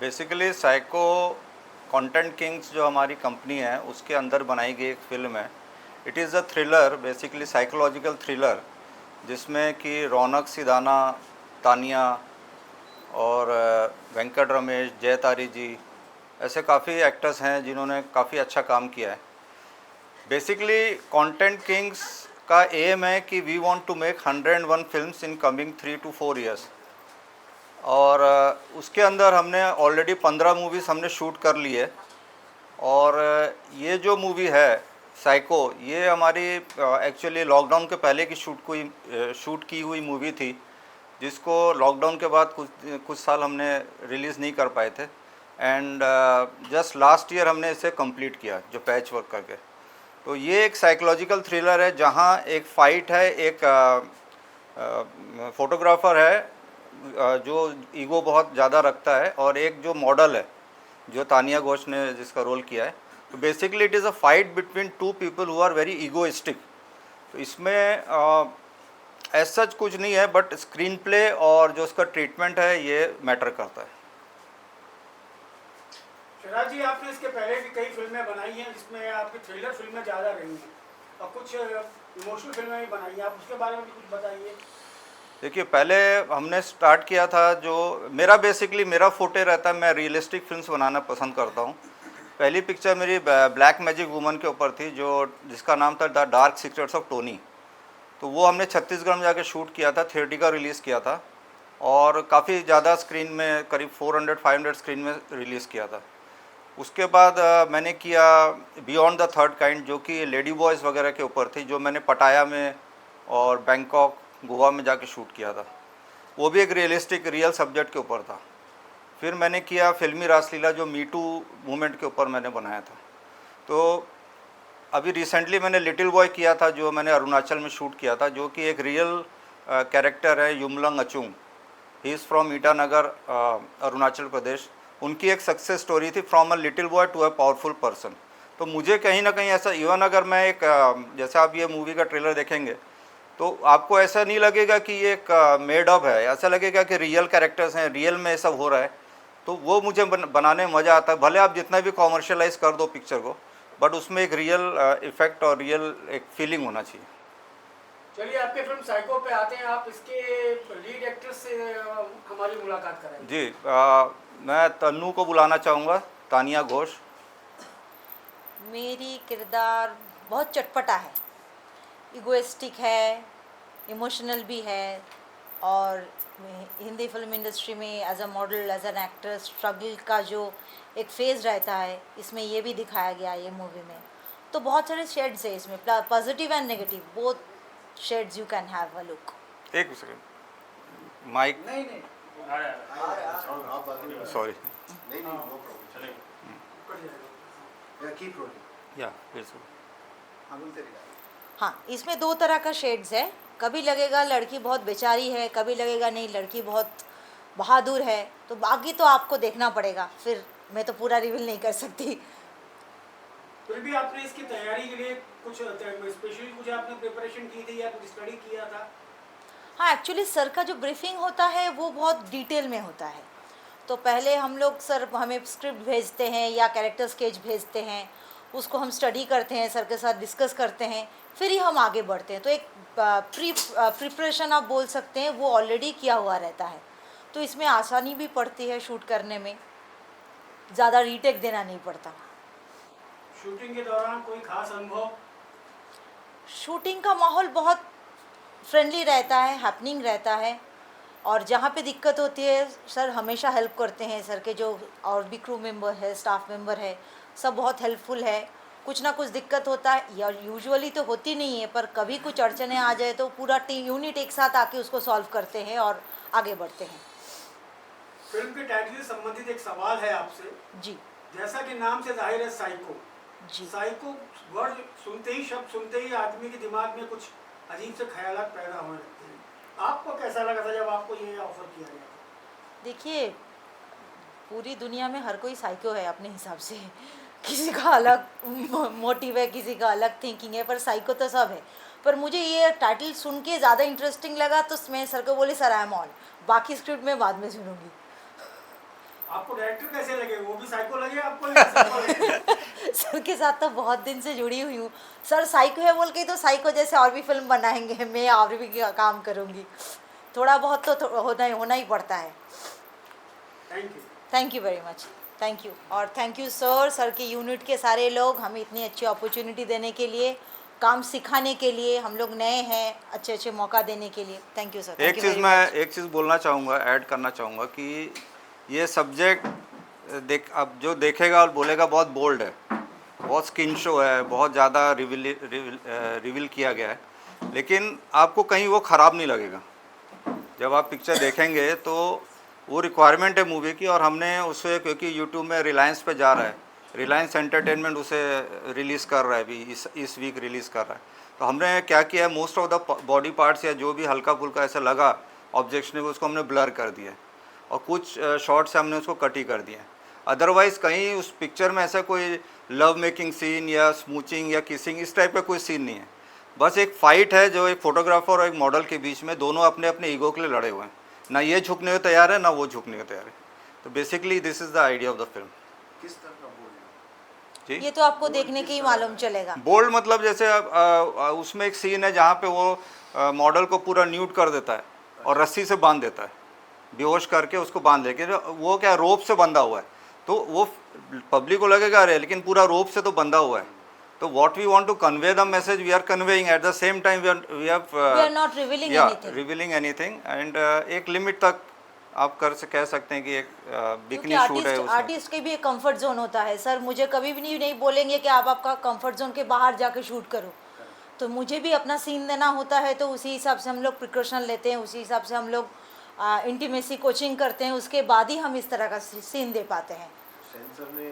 Basically psycho content Kings जो हमारी company है उसके अंदर बनाई गई एक फ़िल्म है। It is a thriller, basically psychological thriller, जिसमें कि रौनक सिदाना, तानिया और वेंकट रमेश, जय तारी जी, ऐसे काफ़ी एक्टर्स हैं जिन्होंने काफ़ी अच्छा काम किया है। बेसिकली कंटेंट किंग्स का एम है कि we want to make 101 films in coming 3 to 4 years। और उसके अंदर हमने ऑलरेडी 15 मूवीज़ हमने शूट कर ली है। और ये जो मूवी है साइको, ये हमारी एक्चुअली लॉकडाउन के पहले की शूट की हुई मूवी थी, जिसको लॉकडाउन के बाद कुछ साल हमने रिलीज़ नहीं कर पाए थे। एंड जस्ट लास्ट ईयर हमने इसे कंप्लीट किया, जो पैच वर्क करके। तो ये एक साइकोलॉजिकल थ्रिलर है जहाँ एक फ़ाइट है, एक फोटोग्राफ़र है जो ईगो बहुत ज़्यादा रखता है, और एक जो मॉडल है जो तानिया घोष ने जिसका रोल किया है। तो basically it is a fight between two people who are very egoistic. तो इसमें एज सच कुछ नहीं है, बट स्क्रीन प्ले और जो उसका ट्रीटमेंट है ये मैटर करता है। शिवराज जी, आपने इसके पहले भी कई फिल्में बनाई हैं जिसमें आपकी थ्रिलर फिल्में ज़्यादा रही हैं और कुछ इमोशनल फिल्में भी बनाई हैं, आप उसके बारे में भी कुछ बताइए। देखिए, पहले हमने स्टार्ट किया था, जो मेरा फोटे रहता है, मैं रियलिस्टिक फिल्म्स बनाना पसंद करता हूँ। पहली पिक्चर मेरी ब्लैक मैजिक वुमन के ऊपर थी, जिसका नाम था the dark secrets of Tony. तो वो हमने छत्तीसगढ़ में जाके शूट किया था, थिएटर रिलीज़ किया था, और काफ़ी ज़्यादा स्क्रीन में, करीब 400-500 स्क्रीन में रिलीज़ किया था। उसके बाद मैंने किया बियॉन्ड द थर्ड काइंड, जो कि लेडी बॉयज़ वगैरह के ऊपर थी, जो मैंने पटाया में और बैंकॉक, गोवा में जाके शूट किया था। वो भी एक रियल सब्जेक्ट के ऊपर था। फिर मैंने किया फिल्मी रासलीला, जो मीटू मूवमेंट के ऊपर मैंने बनाया था। तो अभी रिसेंटली मैंने लिटिल बॉय किया था, जो मैंने अरुणाचल में शूट किया था, जो कि एक रियल कैरेक्टर है, Yumlang Achung. He is from Itanagar, Arunachal Pradesh. उनकी एक सक्सेस स्टोरी थी, from a little boy to a powerful person. तो मुझे कहीं ना कहीं ऐसा, इवन अगर मैं एक जैसे आप ये मूवी का ट्रेलर देखेंगे तो आपको ऐसा नहीं लगेगा कि ये एक मेड अप है, ऐसा लगेगा कि रियल कैरेक्टर्स हैं, रियल में ये सब हो रहा है। तो वो मुझे बनाने में मज़ा आता है। भले आप जितना भी कॉमर्शियलाइज कर दो पिक्चर को, बट उसमें एक रियल इफेक्ट और रियल एक फीलिंग होना चाहिए। चलिए, आपके फिल्म साइको पे आते हैं। आप इसके लीड एक्टर से हमारी मुलाकात कराएंगे। जी, मैं तन्नू को बुलाना चाहूँगा, तानिया घोष। मेरी किरदार बहुत चटपटा है, इगोइस्टिक है, इमोशनल भी है, और हिंदी फिल्म इंडस्ट्री में as a model, as an actor, struggle का जो एक फेज़ रहता है, इसमें ये भी दिखाया गया है ये मूवी में। तो बहुत सारे शेड्स है इसमें, positive and negative, both shades you can have a look. एक सेकेंड, माइक, नहीं नहीं, सॉरी, नहीं नहीं, नो प्रॉब्लम, चलेगा, कीप रोलिंग। या हाँ, इसमें दो तरह का शेड्स है। कभी लगेगा लड़की बहुत बेचारी है, कभी लगेगा नहीं लड़की बहुत बहादुर है। तो बाकी तो आपको देखना पड़ेगा, फिर मैं तो पूरा रिवील नहीं कर सकती। फिर भी आपने इसकी तैयारी के लिए कुछ स्पेशली कुछ आपने प्रिपरेशन की थी या कुछ स्टडी किया था? हाँ, एक्चुअली सर का जो ब्रीफिंग होता है वो बहुत डिटेल में होता है। तो पहले हम लोग, सर हमें स्क्रिप्ट भेजते हैं या कैरेक्टर स्केच भेजते हैं, उसको हम स्टडी करते हैं, सर के साथ डिस्कस करते हैं, फिर ही हम आगे बढ़ते हैं। तो एक प्रिपरेशन आप बोल सकते हैं, वो ऑलरेडी किया हुआ रहता है। तो इसमें आसानी भी पड़ती है शूट करने में, ज़्यादा रीटेक देना नहीं पड़ता। शूटिंग के दौरान कोई खास अनुभव? शूटिंग का माहौल बहुत फ्रेंडली रहता है, हैपनिंग रहता है, और जहाँ पे दिक्कत होती है सर हमेशा हेल्प करते हैं। सर के जो और भी क्रू मेंबर है, स्टाफ मेंबर है, सब बहुत हेल्पफुल है। कुछ ना कुछ दिक्कत होता है, या यूजुअली तो होती नहीं है, पर कभी कुछ अड़चने आ जाए तो पूरा टीम यूनिट एक साथ आके उसको सॉल्व करते हैं और आगे बढ़ते हैं। फिल्म के टाइटल से संबंधित एक सवाल है आपसे। जी जैसा कि नाम से जाहिर है साइको, जी। साइको वर्ड सुनते ही, शब्द सुनते ही आदमी के दिमाग में कुछ अजीब से ख्यालात पैदा होने लगते हैं। आपको कैसा लगा था जब आपको ये ऑफर किया गया? देखिए, पूरी दुनिया में हर कोई साइको है अपने हिसाब से। किसी का अलग मोटिव है, किसी का अलग थिंकिंग है, पर साइको तो सब है। पर मुझे ये टाइटल सुन के ज़्यादा इंटरेस्टिंग लगा, तो मैं सर को बोली सर आई एम ऑन, बाकी स्क्रिप्ट में बाद में सुनूंगी। आपको डायरेक्टर कैसे लगे, वो भी साइको लगे आपको या साइको लगे? सर के साथ तो बहुत दिन से जुड़ी हुई हूँ। सर साइको है बोल के तो साइको जैसे और भी फिल्म बनाएंगे, मैं और भी काम करूँगी। थोड़ा बहुत तो होना ही पड़ता है। Thank you. Thank you very much, thank you. और थैंक यू सर के यूनिट के सारे लोग हमें इतनी अच्छी अपॉर्चुनिटी देने के लिए, काम सिखाने के लिए, हम लोग नए हैं, अच्छे अच्छे मौका देने के लिए। Thank you sir. एक चीज़ बोलना चाहूँगा, ऐड करना चाहूँगा कि ये सब्जेक्ट अब जो देखेगा और बोलेगा बहुत बोल्ड है, बहुत स्किन शो है, बहुत ज़्यादा रिवील किया गया है, लेकिन आपको कहीं वो ख़राब नहीं लगेगा। जब आप पिक्चर देखेंगे तो वो रिक्वायरमेंट है मूवी की, और हमने उसे, क्योंकि यूट्यूब में रिलायंस पे जा रहा है, रिलायंस एंटरटेनमेंट उसे रिलीज़ कर रहा है, अभी इस वीक रिलीज़ कर रहा है, तो हमने क्या किया है, most of the body parts या जो भी हल्का फुल्का ऐसा लगा ऑब्जेक्शनेबल उसको हमने ब्लर कर दिया है, और कुछ शॉर्ट्स हमने उसको कट ही कर दिया है। अदरवाइज़ कहीं उस पिक्चर में ऐसा कोई लव मेकिंग सीन या स्मूचिंग या किसिंग इस टाइप का कोई सीन नहीं है। बस एक फ़ाइट है जो एक फ़ोटोग्राफर और एक मॉडल के बीच में, दोनों अपने अपने ईगो के लिए लड़े हुए हैं, ना ये झुकने को तैयार है ना वो झुकने को तैयार है। तो basically this is the idea of the film. किस तरह का बोल ये तो आपको देखने के ही मालूम चलेगा। बोल्ड मतलब जैसे उसमें एक सीन है जहाँ पे वो मॉडल को पूरा न्यूड कर देता है और रस्सी से बांध देता है, बेहोश करके उसको बांध देके, वो क्या रोप से बंधा हुआ है, तो वो पब्लिक को लगेगा अरे लेकिन पूरा रोप से तो बंधा हुआ है। तो what we want to convey the message we are conveying, at the same time we are not revealing anything, and एक लिमिट तक आप कह सकते हैं कि एक बिकनी शूट है उसमें। आर्टिस्ट के भी एक कंफर्ट जोन होता है सर, मुझे कभी भी नहीं बोलेंगे कि आप आपका कंफर्ट जोन के बाहर जाके शूट करो, तो मुझे भी अपना सीन देना होता है, तो उसी हिसाब से हम लोग प्रिकॉशन लेते हैं, उसी हिसाब से हम लोग इंटीमेसी कोचिंग करते हैं, उसके बाद ही हम इस तरह का सीन दे पाते हैं। सेंसर ने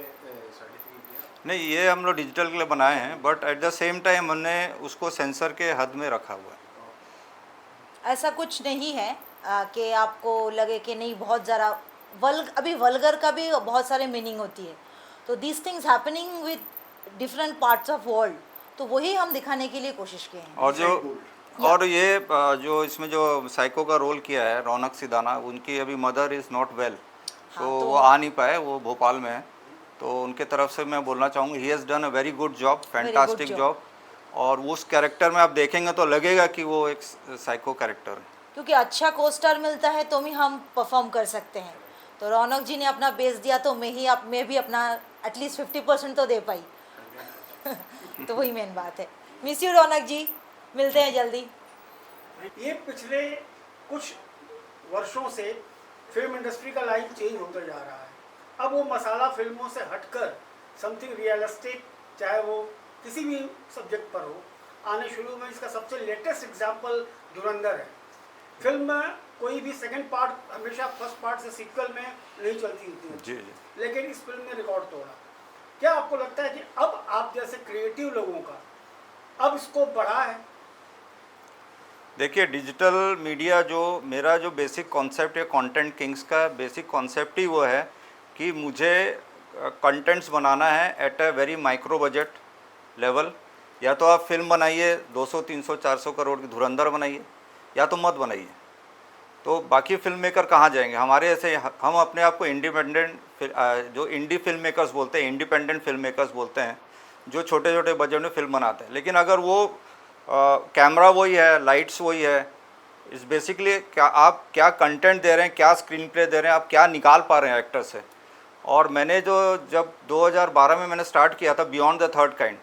सर्टिफिकेट दिया? नहीं, ये हम लोग डिजिटल के लिए बनाए हैं, but at the same time हमने उसको सेंसर के हद में रखा हुआ है। ऐसा कुछ नहीं है कि आपको लगे कि नहीं बहुत ज़रा अभी वल्गर का भी बहुत सारे मीनिंग होती है, तो this things happening with different parts of world, तो वही हम दिखाने के लिए कोशिश किए हैं। और ये जो इसमें जो साइको का रोल किया है रौनक सिदाना, उनकी अभी मदर इज़ नॉट वेल, तो वो आ नहीं पाए, वो भोपाल में है, तो उनके तरफ से मैं बोलना चाहूँगा he has done a very good job, fantastic job, और उस कैरेक्टर में आप देखेंगे तो लगेगा कि वो एक साइको कैरेक्टर है, क्योंकि अच्छा को स्टार मिलता है तो ही हम परफॉर्म कर सकते हैं। तो रौनक जी ने अपना बेस दिया, तो मैं भी अपना एटलीस्ट 50% तो दे पाई। तो वही मेन बात है। मिस यू रौनक जी, मिलते हैं जल्दी। ये पिछले कुछ वर्षों से फिल्म इंडस्ट्री का लाइन चेंज होता जा रहा है। अब वो मसाला फिल्मों से हटकर समथिंग रियलिस्टिक, चाहे वो किसी भी सब्जेक्ट पर हो, आने शुरू में। इसका सबसे लेटेस्ट एग्जांपल धुरंधर है। फिल्म में कोई भी सेकंड पार्ट हमेशा फर्स्ट पार्ट से सीक्वल में नहीं चलती होती है, लेकिन इस फिल्म ने रिकॉर्ड तोड़ा। क्या आपको लगता है कि अब आप जैसे क्रिएटिव लोगों का अब स्कोप बढ़ा है? देखिए, डिजिटल मीडिया मेरा जो बेसिक कॉन्सेप्ट है कंटेंट किंग्स का, बेसिक कॉन्सेप्ट ही वो है कि मुझे कंटेंट्स बनाना है at a very micro budget level. या तो आप फिल्म बनाइए 200, 300, 400 करोड़ की, धुरंधर बनाइए, या तो मत बनाइए। तो बाकी फिल्म मेकर कहाँ जाएंगे? हमारे ऐसे हम अपने आप को इंडिपेंडेंट, जो इंडी फिल्म मेकर्स बोलते हैं, इंडिपेंडेंट फिल्म मेकर्स बोलते हैं, जो छोटे छोटे बजट में फिल्म बनाते हैं। लेकिन अगर वो कैमरा वही है, लाइट्स वही है, इस बेसिकली आप क्या कंटेंट दे रहे हैं, क्या स्क्रीन प्ले दे रहे हैं, आप क्या निकाल पा रहे हैं एक्टर से। और मैंने जब 2012 में मैंने स्टार्ट किया था बियॉन्ड द थर्ड काइंड,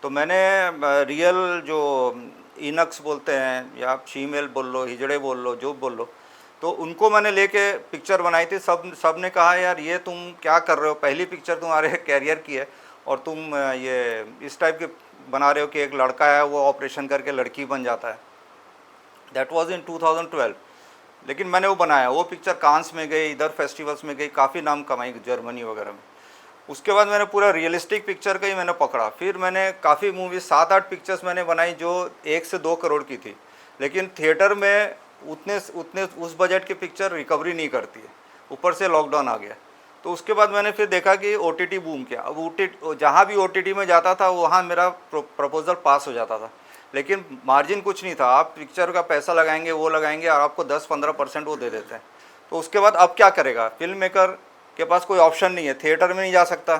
तो मैंने रियल जो इनक्स बोलते हैं, या आप शीमेल बोल लो, हिजड़े बोल लो, जो बोल लो, तो उनको मैंने लेके पिक्चर बनाई थी। सब ने कहा यार ये तुम क्या कर रहे हो, पहली पिक्चर तुम्हारे कैरियर की है और तुम ये इस टाइप के बना रहे हो कि एक लड़का है वो ऑपरेशन करके लड़की बन जाता है। That was in 2012। लेकिन मैंने वो बनाया, वो पिक्चर कांस में गई, इधर फेस्टिवल्स में गई, काफ़ी नाम कमाई जर्मनी वगैरह में। उसके बाद मैंने पूरा रियलिस्टिक पिक्चर का ही मैंने पकड़ा। फिर मैंने काफ़ी मूवी 7-8 पिक्चर्स मैंने बनाई जो 1 से 2 करोड़ की थी, लेकिन थिएटर में उतने उस बजट की पिक्चर रिकवरी नहीं करती है। ऊपर से लॉकडाउन आ गया, तो उसके बाद मैंने फिर देखा कि OTT बूम किया। अब जहाँ भी OTT में जाता था वहाँ मेरा प्रपोजल पास हो जाता था, लेकिन मार्जिन कुछ नहीं था। आप पिक्चर का पैसा लगाएंगे, वो लगाएंगे, और आपको 10-15% वो दे देते हैं। तो उसके बाद अब क्या करेगा फिल्म मेकर? के पास कोई ऑप्शन नहीं है, थिएटर में नहीं जा सकता,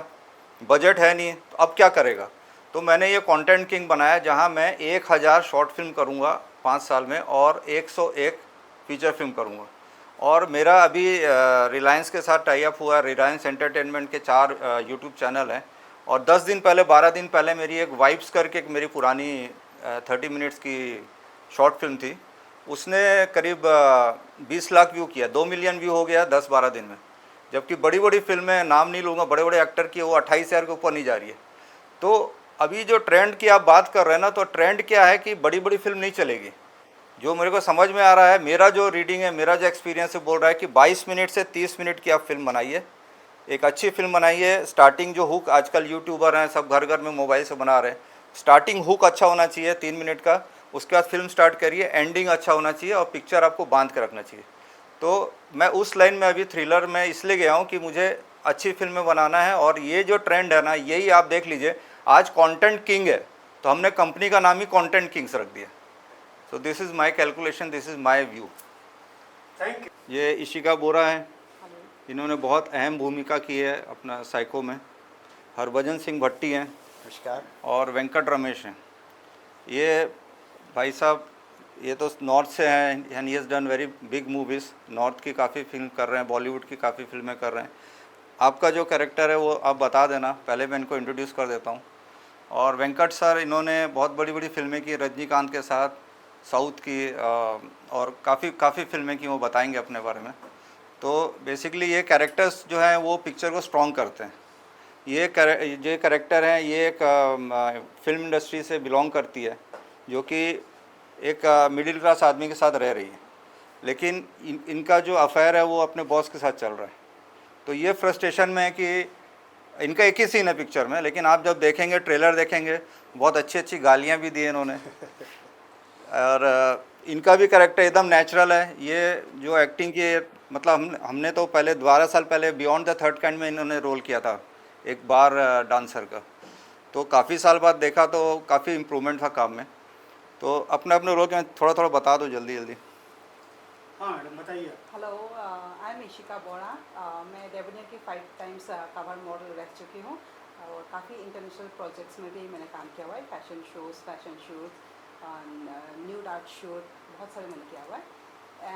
बजट है नहीं, तो अब क्या करेगा। तो मैंने ये कंटेंट किंग बनाया जहाँ मैं 1000 शॉर्ट फिल्म करूँगा 5 साल में और 101 फीचर फिल्म करूँगा। और मेरा अभी रिलायंस के साथ टाई अप हुआ है, रिलायंस एंटरटेनमेंट के 4 यूट्यूब चैनल हैं। और 10 दिन पहले 12 दिन पहले मेरी एक वाइब्स करके एक मेरी पुरानी 30 मिनट्स की शॉर्ट फिल्म थी, उसने करीब 20 लाख व्यू किया, 2 मिलियन व्यू हो गया 10-12 दिन में। जबकि बड़ी बड़ी फिल्में, नाम नहीं लूँगा, बड़े बड़े एक्टर की वो 28,000 के ऊपर नहीं जा रही है। तो अभी जो ट्रेंड की आप बात कर रहे हैं ना, तो ट्रेंड क्या है कि बड़ी बड़ी फिल्म नहीं चलेगी। जो मेरे को समझ में आ रहा है, मेरा जो रीडिंग है, मेरा जो एक्सपीरियंस है, बोल रहा है कि 22 मिनट से 30 मिनट की आप फिल्म बनाइए, एक अच्छी फिल्म बनाइए। स्टार्टिंग जो हुक, आजकल यूट्यूबर हैं सब घर घर में मोबाइल से बना रहे हैं, स्टार्टिंग हुक अच्छा होना चाहिए 3 मिनट का, उसके बाद फिल्म स्टार्ट करिए, एंडिंग अच्छा होना चाहिए और पिक्चर आपको बांध के रखना चाहिए। तो मैं उस लाइन में अभी थ्रिलर में इसलिए गया हूँ कि मुझे अच्छी फिल्में बनाना है। और ये जो ट्रेंड है ना, यही आप देख लीजिए, आज कंटेंट किंग है, तो हमने कंपनी का नाम ही कंटेंट किंग्स रख दिया। So this is my calculation, this is my view. Thank you. ये इशिका बोरा है, इन्होंने बहुत अहम भूमिका की है अपना साइको में। हरभजन सिंह भट्टी हैं, नमस्कार। और वेंकट रमेश हैं। ये भाई साहब ये तो नॉर्थ से हैं and he has done very big movies, north की काफ़ी फिल्म कर रहे हैं, बॉलीवुड की काफ़ी फिल्में कर रहे हैं। आपका जो कैरेक्टर है वो आप बता देना, पहले मैं इनको इंट्रोड्यूस कर देता हूँ। और वेंकट सर, इन्होंने बहुत बड़ी बड़ी फिल्में की रजनीकांत के साथ, साउथ की, और काफ़ी फिल्में की, वो बताएंगे अपने बारे में। तो बेसिकली ये कैरेक्टर्स जो हैं वो पिक्चर को स्ट्रॉन्ग करते हैं। ये कैरेक्टर हैं, ये एक फिल्म इंडस्ट्री से बिलोंग करती है, जो कि एक मिडिल क्लास आदमी के साथ रह रही है, लेकिन इनका जो अफेयर है वो अपने बॉस के साथ चल रहा है। तो ये फ्रस्ट्रेशन में है कि इनका एक ही सीन है पिक्चर में, लेकिन आप जब देखेंगे, ट्रेलर देखेंगे, बहुत अच्छी अच्छी गालियाँ भी दी इन्होंने। और इनका भी कैरेक्टर एकदम नेचुरल है। ये जो एक्टिंग की, मतलब हमने तो पहले 12 साल पहले बियॉन्ड द थर्ड काइंड में इन्होंने रोल किया था, एक बार डांसर का। तो काफ़ी साल बाद देखा तो काफ़ी इम्प्रूवमेंट था काम में। तो अपने अपने रोल के थोड़ा थोड़ा बता दो जल्दी जल्दी। हाँ मैडम बताइए। हेलो, आई एम इशिका बोरा। मैं डेबोनियर की 5 टाइम्स कवर मॉडल रह चुकी हूँ और काफ़ी इंटरनेशनल प्रोजेक्ट्स में भी मैंने काम किया हुआ है, fashion shoot, nude art shoot, बहुत सारे मैंने किया हुआ है।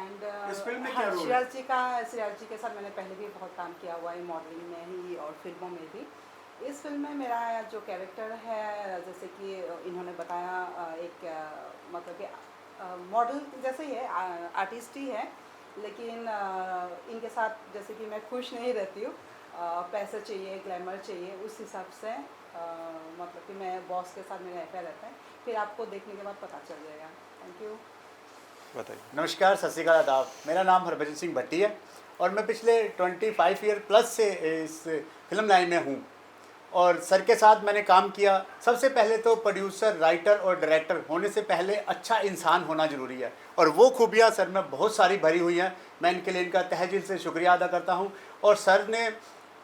एंड इस फिल्म में क्या रोल है? श्रेया जी के साथ मैंने पहले भी बहुत काम किया हुआ है, मॉडलिंग में ही और फिल्मों में भी। इस फिल्म में मेरा जो कैरेक्टर है, जैसे कि इन्होंने बताया, एक मतलब कि मॉडल जैसे ही है, आर्टिस्ट ही है, लेकिन इनके साथ जैसे कि मैं खुश नहीं रहती हूँ। पैसे चाहिए, ग्लैमर चाहिए, उस हिसाब से मतलब कि मैं बॉस के साथ मेरा अफेयर रहता है। फिर आपको देखने के बाद पता चल जाएगा। Thank you. बताइए। नमस्कार, सत श्री अकाल, आदाब। मेरा नाम हरभजन सिंह भट्टी है और मैं पिछले 25 ईयर प्लस से इस फिल्म लाइन में हूँ और सर के साथ मैंने काम किया। सबसे पहले तो प्रोड्यूसर, राइटर और डायरेक्टर होने से पहले अच्छा इंसान होना ज़रूरी है और वो खूबियाँ सर में बहुत सारी भरी हुई हैं। मैं इनके लिए इनका तहे दिल से शुक्रिया अदा करता हूँ। और सर ने,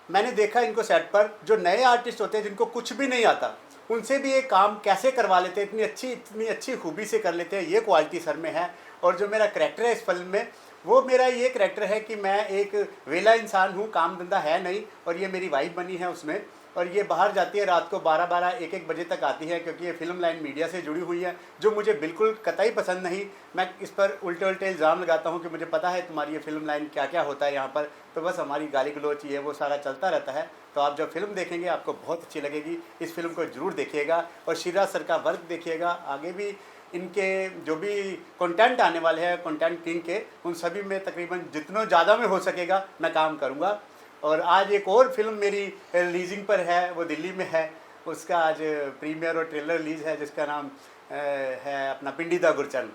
मैंने देखा इनको सेट पर, जो नए आर्टिस्ट होते हैं जिनको कुछ भी नहीं आता, उनसे भी ये काम कैसे करवा लेते हैं, इतनी अच्छी खूबी से कर लेते हैं, ये क्वालिटी सर में है। और जो मेरा करैक्टर है इस फिल्म में, वो मेरा ये करैक्टर है कि मैं एक वेला इंसान हूँ, काम धंधा है नहीं, और ये मेरी वाइफ बनी है उसमें। और ये बाहर जाती है रात को 12-12, 1-1 बजे तक आती है, क्योंकि ये फिल्म लाइन मीडिया से जुड़ी हुई है, जो मुझे बिल्कुल कतई पसंद नहीं। मैं इस पर उल्टे इल्ज़ाम लगाता हूँ कि मुझे पता है तुम्हारी ये फिल्म लाइन क्या क्या होता है यहाँ पर, तो बस हमारी गाली गलोच ये वो सारा चलता रहता है। तो आप जब फिल्म देखेंगे आपको बहुत अच्छी लगेगी, इस फिल्म को ज़रूर देखिएगा और शिरा सर का वर्क देखिएगा। आगे भी इनके जो भी कंटेंट आने वाले हैं कंटेंट किंग के, उन सभी में तकरीबन जितना ज़्यादा में हो सकेगा मैं काम करूँगा। और आज एक और फिल्म मेरी रिलीजिंग पर है, वो दिल्ली में है, उसका आज प्रीमियर और ट्रेलर रिलीज़ है, जिसका नाम है अपना पिंडी दा गुरचन।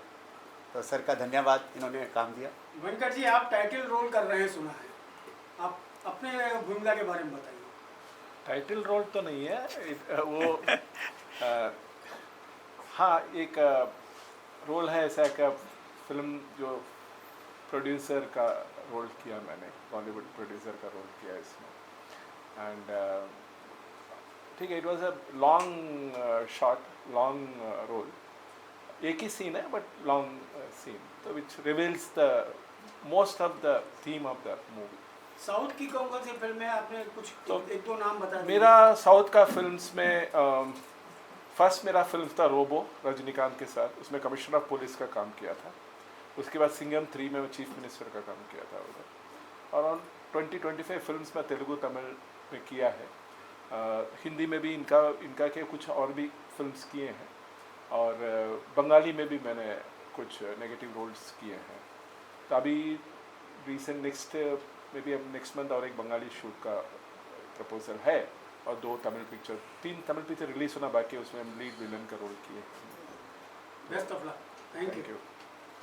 तो सर का धन्यवाद, इन्होंने काम दिया। वेंकट जी, आप टाइटल रोल कर रहे हैं सुना है, आप अपने भूमिका के बारे में बताइए। टाइटल रोल तो नहीं है वो हाँ, एक रोल है ऐसा का फिल्म जो प्रोड्यूसर का रोल किया मैंने, बॉलीवुड प्रोड्यूसर का रोल किया इसमें। एंड ठीक है, it was a long shot, long role, एक ही सीन है बट लॉन्ग सीन, तो which reveals the most of the theme of the movie. South की कौन कौन सी फिल्में आपने कुछ तो एक दो नाम बता दिए? मेरा साउथ का फिल्म्स में फर्स्ट मेरा फिल्म था रोबो रजनीकांत के साथ, उसमें कमिश्नर ऑफ पुलिस का काम किया था। उसके बाद सिंघम 3 में मैं चीफ मिनिस्टर का काम किया था उधर। और 20-25 फिल्म्स में तेलुगु तमिल में किया है। हिंदी में भी इनका के कुछ और भी फिल्म्स किए हैं, और बंगाली में भी मैंने कुछ नेगेटिव रोल्स किए हैं। तो अभी रिसेंट नेक्स्ट मंथ और एक बंगाली शूट का प्रपोजल है, और 3 तमिल पिक्चर रिलीज होना बाकी है, उसमें हम लीड विलन का रोल किए। Best of luck. Thank you.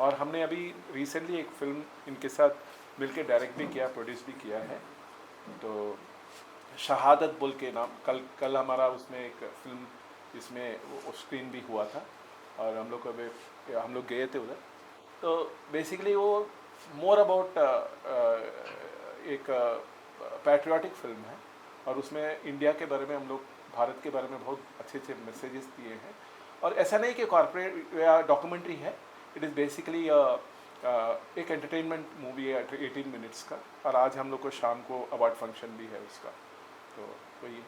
और हमने अभी रिसेंटली एक फिल्म इनके साथ मिलके डायरेक्ट भी किया, प्रोड्यूस भी किया है, तो शहादत बोल के नाम। कल हमारा उसमें एक फिल्म इसमें स्क्रीन भी हुआ था, और हम लोग गए थे उधर। तो बेसिकली वो मोर अबाउट एक पैट्रियाटिक फिल्म है, और उसमें इंडिया के बारे में हम लोग, भारत के बारे में बहुत अच्छे अच्छे मैसेजेस दिए हैं। और ऐसा नहीं कि कॉर्पोरेट या डॉक्यूमेंट्री है, इट इज़ बेसिकली एक एंटरटेनमेंट मूवी है 18 मिनट्स का। और आज हम लोग को शाम को अवार्ड फंक्शन भी है उसका, तो वही।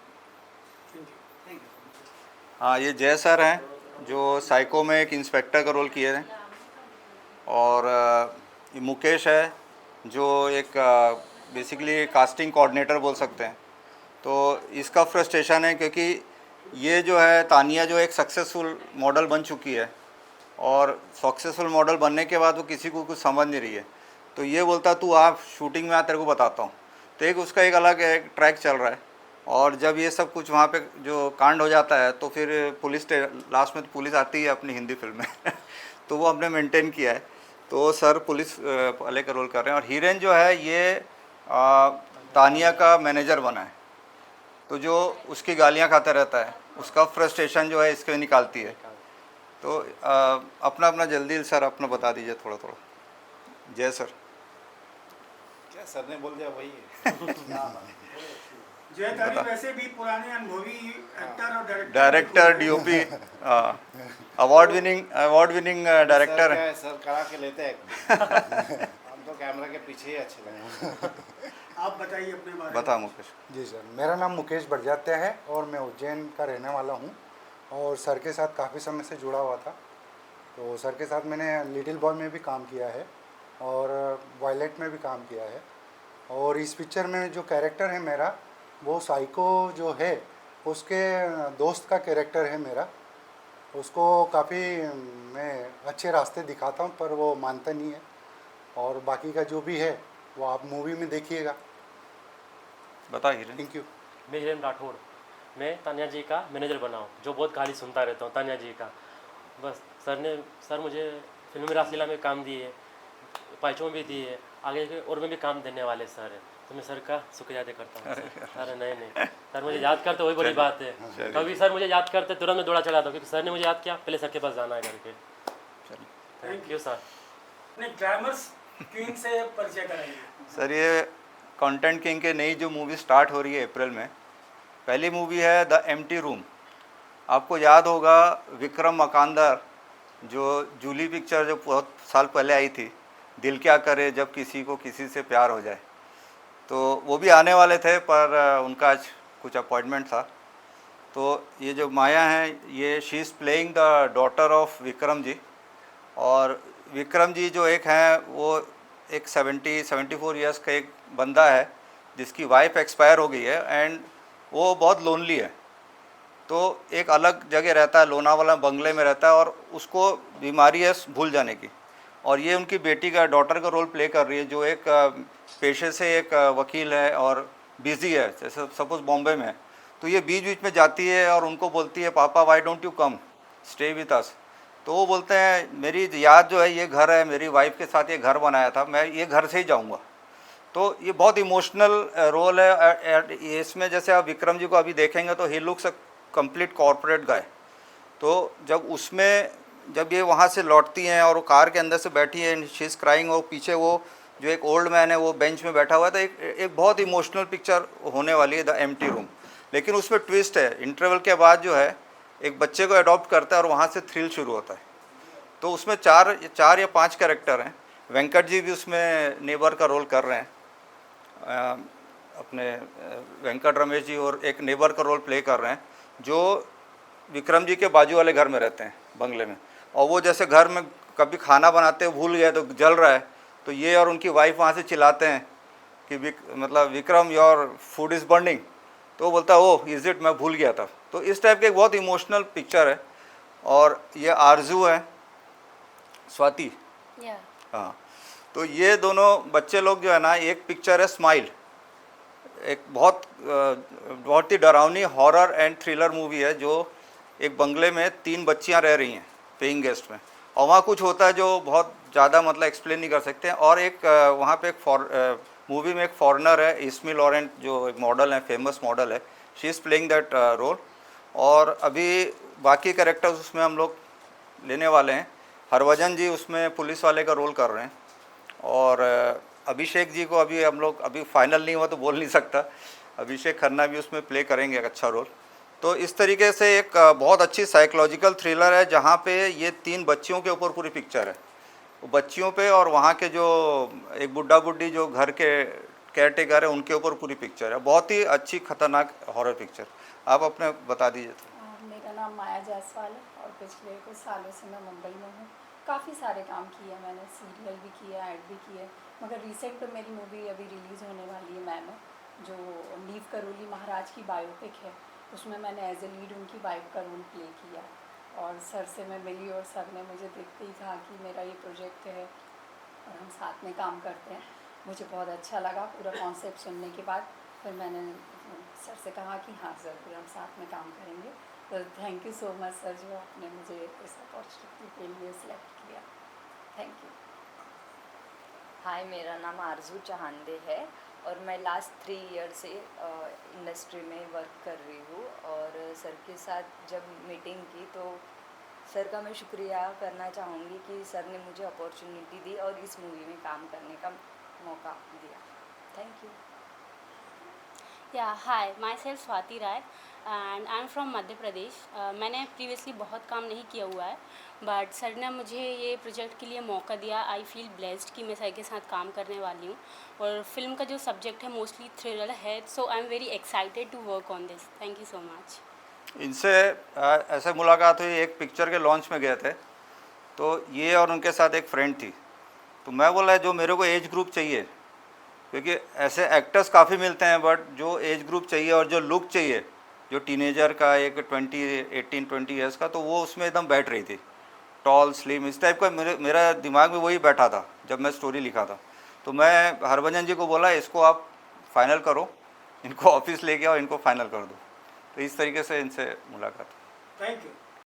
हाँ, ये जय सर हैं जो साइको में एक इंस्पेक्टर का रोल किए हैं, और ये मुकेश है जो एक बेसिकली कास्टिंग कोऑर्डिनेटर बोल सकते हैं। तो इसका फ्रस्ट्रेशन है क्योंकि ये जो है तानिया जो एक सक्सेसफुल मॉडल बन चुकी है, और सक्सेसफुल मॉडल बनने के बाद वो किसी को कुछ समझ नहीं रही है। तो ये बोलता तू आप शूटिंग में आ, तेरे को बताता हूँ। तो एक उसका एक अलग एक ट्रैक चल रहा है। और जब ये सब कुछ वहाँ पे जो कांड हो जाता है तो फिर लास्ट में पुलिस आती है अपनी हिंदी फिल्म में तो वो हमने मेंटेन किया है। तो सर पुलिस वाले का रोल कर रहे हैं, और हीरोइन जो है ये तानिया का मैनेजर बना है। तो जो उसकी गालियाँ खाता रहता है, उसका फ्रस्ट्रेशन जो है इसके निकालती है। तो अपना अपना जल्दी सर अपना बता दीजिए थोड़ा थोड़ा। जय सर। क्या सर ने बोल दिया वही है। जय तारी वैसे भी पुराने अनुभवी एक्टर और director DOP award winning director sir है। सर करा के लेते हैं हम तो कैमरा के पीछे ही अच्छे लगे। आप बताइए अपने बारे में। बता मुकेश। जी सर, मेरा नाम मुकेश बड़जात्या है और मैं उज्जैन का रहने वाला हूँ, और सर के साथ काफ़ी समय से जुड़ा हुआ था। तो सर के साथ मैंने लिटिल बॉय में भी काम किया है, और वायलेट में भी काम किया है। और इस पिक्चर में जो कैरेक्टर है मेरा, वो साइको जो है उसके दोस्त का कैरेक्टर है मेरा। उसको काफ़ी मैं अच्छे रास्ते दिखाता हूँ, पर वो मानता नहीं है। और बाकी का जो भी है वो आप मूवी में देखिएगा। बता हीरोइन। Thank you. मैं हिरेन राठौड़, मैं तानिया जी का मैनेजर बना हूँ, जो बहुत गाली सुनता रहता हूँ तानिया जी का। बस सर मुझे फिल्मी रासलीला में काम दिए, पाइचों में भी दिए, आगे और में भी काम देने वाले सर हैं। तो मैं सर का शुक्रिया अदा करता हूँ सर। अरे नहीं सर मुझे याद करते वही बड़ी बात है। कभी सर मुझे याद करते तुरंत में दौड़ा चला था, क्योंकि सर ने मुझे याद किया, पहले सर के पास जाना है करके। Thank you sir. अपने ग्लैमरस क्वीन से परिचय कराइए। सर ये कंटेंट किंग के नई जो मूवी स्टार्ट हो रही है अप्रैल में, पहली मूवी है द एम्प्टी रूम। आपको याद होगा विक्रम मकानदार जो जूली पिक्चर जो बहुत साल पहले आई थी, दिल क्या करे जब किसी को किसी से प्यार हो जाए, तो वो भी आने वाले थे पर उनका आज कुछ अपॉइंटमेंट था। तो ये जो माया हैं ये she is playing the daughter of Vikram ji. और विक्रम जी जो एक हैं वो एक 74 ईयर्स का एक बंदा है जिसकी वाइफ एक्सपायर हो गई है, एंड वो बहुत लोनली है। तो एक अलग जगह रहता है, लोनावाला बंगले में रहता है, और उसको बीमारी है भूल जाने की। और ये उनकी बेटी का डॉटर का रोल प्ले कर रही है, जो एक पेशे से एक वकील है और बिज़ी है, जैसे सपोज़ बॉम्बे में है। तो ये बीच बीच में जाती है और उनको बोलती है पापा why don't you come stay with us. तो वो बोलते हैं मेरी याद जो है ये घर है, मेरी वाइफ के साथ ये घर बनाया था, मैं ये घर से ही जाऊँगा। तो ये बहुत इमोशनल रोल है इसमें। जैसे आप विक्रम जी को अभी देखेंगे तो he looks a complete corporate guy. तो जब ये वहाँ से लौटती हैं और वो कार के अंदर से बैठी है, शी इज़ क्राइंग, और पीछे वो जो एक ओल्ड मैन है वो बेंच में बैठा हुआ है। तो एक बहुत इमोशनल पिक्चर होने वाली है द एम्प्टी रूम। लेकिन उसमें ट्विस्ट है, इंटरवल के बाद जो है एक बच्चे को अडॉप्ट करता है और वहाँ से थ्रिल शुरू होता है। तो उसमें चार या 5 कैरेक्टर हैं। वेंकट जी भी उसमें नेबर का रोल कर रहे हैं। अपने वेंकट रमेश जी और एक नेबर का रोल प्ले कर रहे हैं जो विक्रम जी के बाजू वाले घर में रहते हैं, बंगले में। और वो जैसे घर में कभी खाना बनाते भूल गए तो जल रहा है, तो ये और उनकी वाइफ वहाँ से चिल्लाते हैं कि मतलब Vikram your food is burning, तो वो बोलता है ओह इज़ इट, मैं भूल गया था। तो इस टाइप के एक बहुत इमोशनल पिक्चर है। और ये आरजू है, स्वाति, हाँ, तो ये दोनों बच्चे लोग जो है ना, एक पिक्चर है स्माइल, एक बहुत ही डरावनी हॉरर एंड थ्रिलर मूवी है जो एक बंगले में 3 बच्चियां रह रही हैं पेइंग गेस्ट में, और वहाँ कुछ होता है जो बहुत ज़्यादा मतलब एक्सप्लेन नहीं कर सकते हैं। और एक वहाँ पे एक मूवी में एक फॉरेनर है, इस्मी लॉरेंट, जो एक मॉडल है, फेमस मॉडल है, she is playing that role. और अभी बाकी कैरेक्टर्स उसमें हम लोग लेने वाले हैं। हरभजन जी उसमें पुलिस वाले का रोल कर रहे हैं, और अभिषेक जी को अभी हम लोग, अभी फाइनल नहीं हुआ तो बोल नहीं सकता, अभिषेक खन्ना भी उसमें प्ले करेंगे एक अच्छा रोल। तो इस तरीके से एक बहुत अच्छी साइकोलॉजिकल थ्रिलर है जहाँ पे ये 3 बच्चियों के ऊपर पूरी पिक्चर है, बच्चियों पे, और वहाँ के जो एक बुड्ढा बुड्ढी जो घर के केयर टेकर है उनके ऊपर पूरी पिक्चर है। बहुत ही अच्छी खतरनाक हॉरर पिक्चर। आप अपने बता दीजिए। तो मेरा नाम माया जायसवाल है और पिछले कुछ सालों से मैं मुंबई में हूँ। काफ़ी सारे काम किए मैंने, सीरियल भी किया, ऐड भी किए, मगर रिसेंट तो मेरी मूवी अभी रिलीज़ होने वाली है मैं जो नीव करोली महाराज की बायोपिक है, उसमें मैंने एज ए लीड उनकी वाइफ का रोल प्ले किया। और सर से मैं मिली और सर ने मुझे देखते ही कहा कि मेरा ये प्रोजेक्ट है और हम साथ में काम करते हैं। मुझे बहुत अच्छा लगा पूरा कॉन्सेप्ट सुनने के बाद। फिर मैंने सर से कहा कि हाँ ज़रूर हम साथ में काम करेंगे। तो thank you so much sir, जो आपने मुझे इस अपॉर्चुनिटी के लिए सिलेक्ट किया। Thank you. हाय, मेरा नाम आरजू चहांदे है और मैं लास्ट 3 ईयर से इंडस्ट्री में वर्क कर रही हूँ। और सर के साथ जब मीटिंग की तो सर का मैं शुक्रिया करना चाहूँगी कि सर ने मुझे अपॉर्चुनिटी दी और इस मूवी में काम करने का मौका दिया। Thank you. Yeah, hi, myself Swati Rai and I'm from Madhya Pradesh. मैंने प्रीवियसली बहुत काम नहीं किया हुआ है, बट सर ने मुझे ये प्रोजेक्ट के लिए मौका दिया। आई फील ब्लेस्ड कि मैं सर के साथ काम करने वाली हूँ। और फिल्म का जो सब्जेक्ट है मोस्टली थ्रिलर है, so I am very excited to work on this. Thank you so much. इनसे ऐसे मुलाकात हुई, एक पिक्चर के लॉन्च में गए थे, तो ये और उनके साथ एक फ्रेंड थी, तो मैं बोला जो मेरे को एज ग्रुप चाहिए, क्योंकि ऐसे एक्टर्स काफ़ी मिलते हैं बट जो एज ग्रुप चाहिए और जो लुक चाहिए, जो टीनेजर का एक 18-20 ईयर्स का, तो वो उसमें एकदम बैठ रही थी, टॉल स्लिम इस टाइप का। मेरा दिमाग में वही बैठा था जब मैं स्टोरी लिखा था। तो मैं हरभजन जी को बोला इसको आप फाइनल करो, इनको ऑफिस ले गया और इनको फाइनल कर दो। तो इस तरीके से इनसे मुलाकात। Thank you.